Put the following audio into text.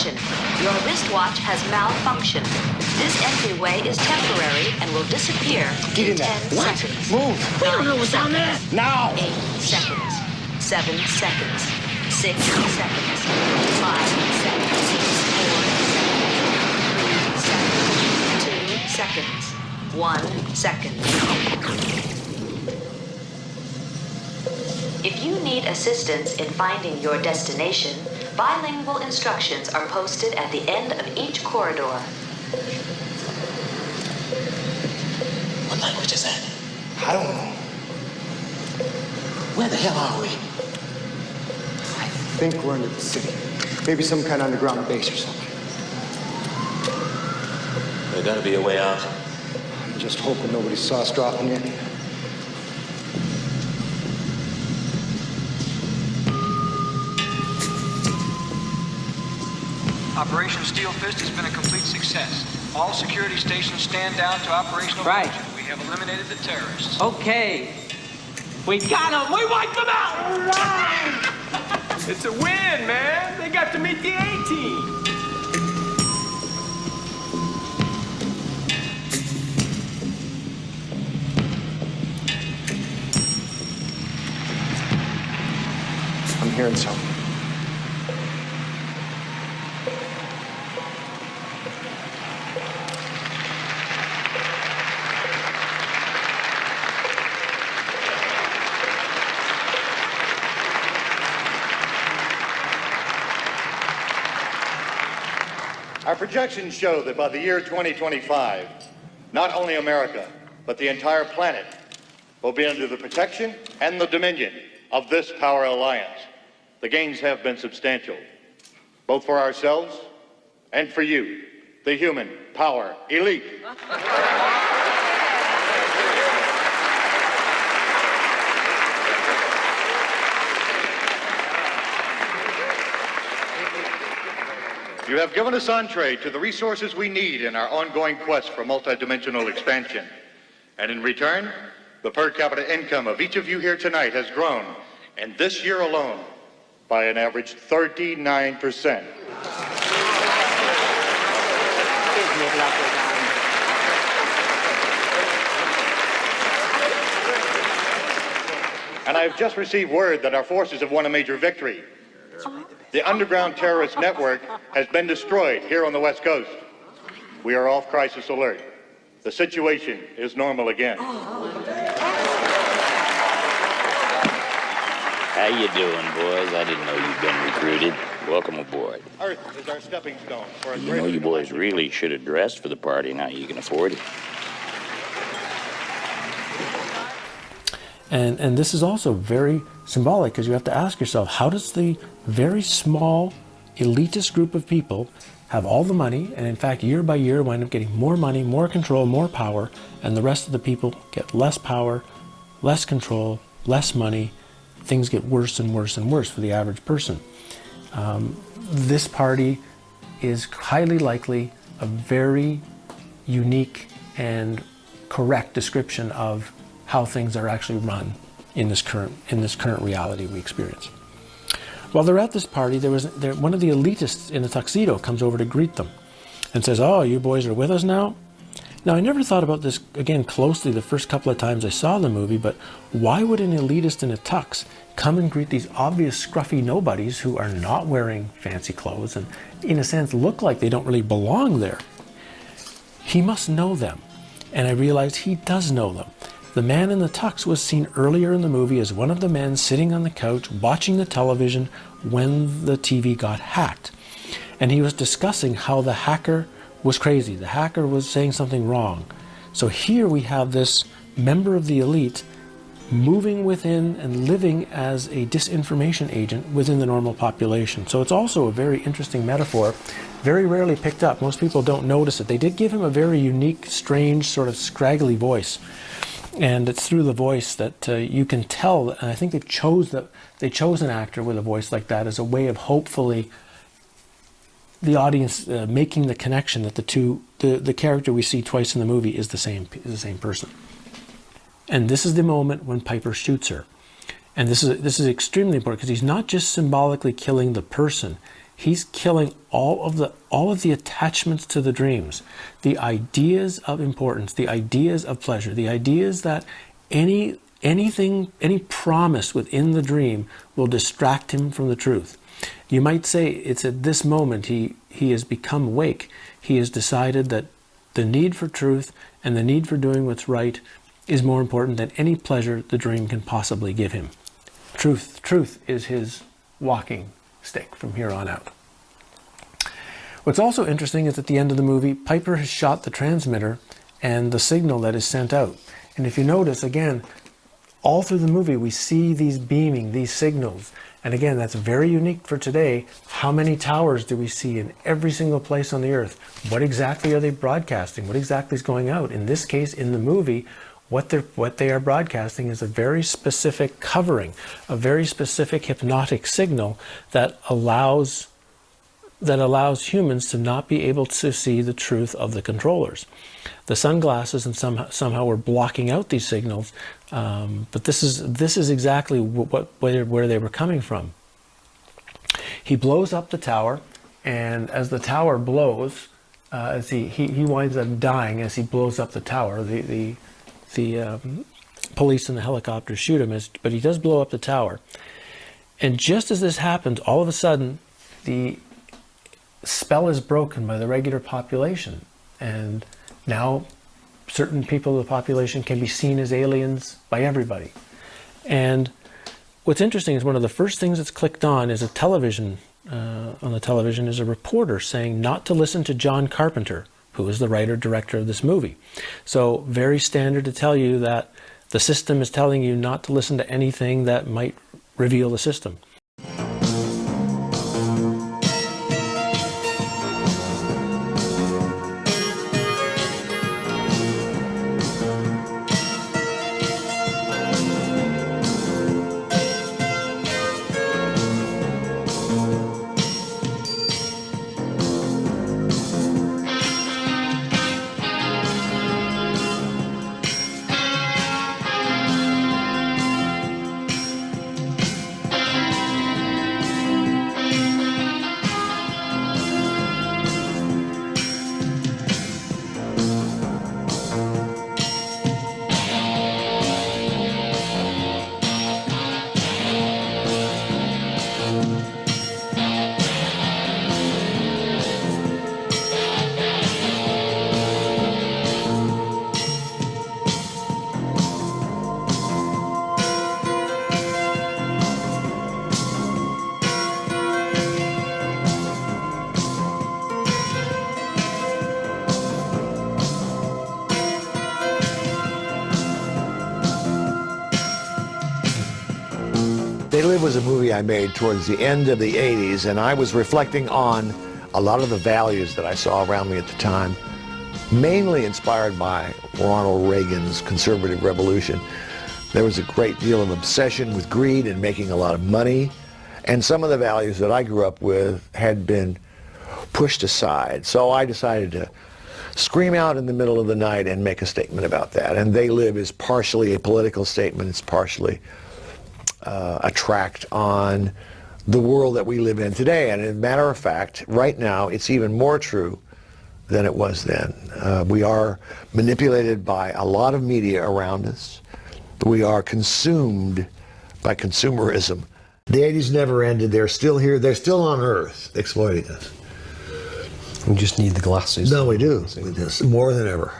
Attention, your wristwatch has malfunctioned. This entryway is temporary and will disappear in 10 seconds. Move! We don't know what's down there! Now! 8 seconds. 7 seconds. 6 seconds. 5 seconds. 4 seconds. 3 seconds. 2 seconds. 1 second. If you need assistance in finding your destination, bilingual instructions are posted at the end of each corridor. What language is that? I don't know. Where the hell are we? I think we're in the city. Maybe some kind of underground base or something. There's gotta be a way out. I'm just hoping nobody saw us dropping in. Operation Steel Fist has been a complete success. All security stations stand down to operational Right. function. We have eliminated the terrorists. Okay. We got them. We wiped them out. All right. It's a win, man. They got to meet the A-team. I'm hearing something. Our projections show that by the year 2025, not only America, but the entire planet will be under the protection and the dominion of this power alliance. The gains have been substantial, both for ourselves and for you, the human power elite. You have given us entree to the resources we need in our ongoing quest for multidimensional expansion. And in return, the per capita income of each of you here tonight has grown, and this year alone, by an average 39%. And I have just received word that our forces have won a major victory. The underground terrorist network has been destroyed here on the West Coast. We are off crisis alert. The situation is normal again. How you doing, boys? I didn't know you'd been recruited. Welcome aboard. Earth is our stepping stone for a You know you boys really should have dressed for the party now you can afford it. And this is also very symbolic because you have to ask yourself, how does the very small elitist group of people have all the money and in fact year by year wind up getting more money, more control, more power, and the rest of the people get less power, less control, less money. Things get worse and worse and worse for the average person. This party is highly likely a very unique and correct description of how things are actually run in this current reality we experience. While they're at this party, one of the elitists in a tuxedo comes over to greet them and says, "Oh, you boys are with us now?" Now, I never thought about this, again, closely the first couple of times I saw the movie, but why would an elitist in a tux come and greet these obvious scruffy nobodies who are not wearing fancy clothes and, in a sense, look like they don't really belong there? He must know them, and I realized he does know them. The man in the tux was seen earlier in the movie as one of the men sitting on the couch watching the television when the TV got hacked. And he was discussing how the hacker was crazy. The hacker was saying something wrong. So here we have this member of the elite moving within and living as a disinformation agent within the normal population. So it's also a very interesting metaphor, very rarely picked up. Most people don't notice it. They did give him a very unique, strange, sort of scraggly voice. And it's through the voice that you can tell, and I think they chose an actor with a voice like that as a way of hopefully the audience making the connection that the character we see twice in the movie is the same person. And this is the moment when Piper shoots her. And this is extremely important because he's not just symbolically killing the person, He's killing all of the attachments to the dreams, the ideas of importance, the ideas of pleasure, the ideas that any promise within the dream will distract him from the truth. You might say it's at this moment he has become awake. He has decided that the need for truth and the need for doing what's right is more important than any pleasure the dream can possibly give him. Truth is his walking stick from here on out. What's also interesting is at the end of the movie, Piper has shot the transmitter and the signal that is sent out. And if you notice, again, all through the movie, we see these beaming, these signals. And again, that's very unique for today. How many towers do we see in every single place on the earth? What exactly are they broadcasting? What exactly is going out? In this case, in the movie, what they are broadcasting is a very specific covering, a very specific hypnotic signal that allows humans to not be able to see the truth of the controllers. The sunglasses and somehow were blocking out these signals, but this is exactly where they were coming from. He blows up the tower, and as the tower blows, as he winds up dying as he blows up the tower. The police and the helicopter shoot him, but he does blow up the tower. And just as this happens, all of a sudden, the spell is broken by the regular population, and now certain people of the population can be seen as aliens by everybody. And what's interesting is one of the first things that's clicked on is a television. On the television is a reporter saying not to listen to John Carpenter, who is the writer-director of this movie. So very standard to tell you that the system is telling you not to listen to anything that might reveal the system. They Live was a movie I made towards the end of the 80s, and I was reflecting on a lot of the values that I saw around me at the time, mainly inspired by Ronald Reagan's conservative revolution. There was a great deal of obsession with greed and making a lot of money, and some of the values that I grew up with had been pushed aside. So I decided to scream out in the middle of the night and make a statement about that. And They Live is partially a political statement, it's partially a tract on the world that we live in today. And as a matter of fact, right now, it's even more true than it was then. We are manipulated by a lot of media around us. We are consumed by consumerism. The 80s never ended. They're still here. They're still on Earth exploiting us. We just need the glasses. No, we do. More than ever.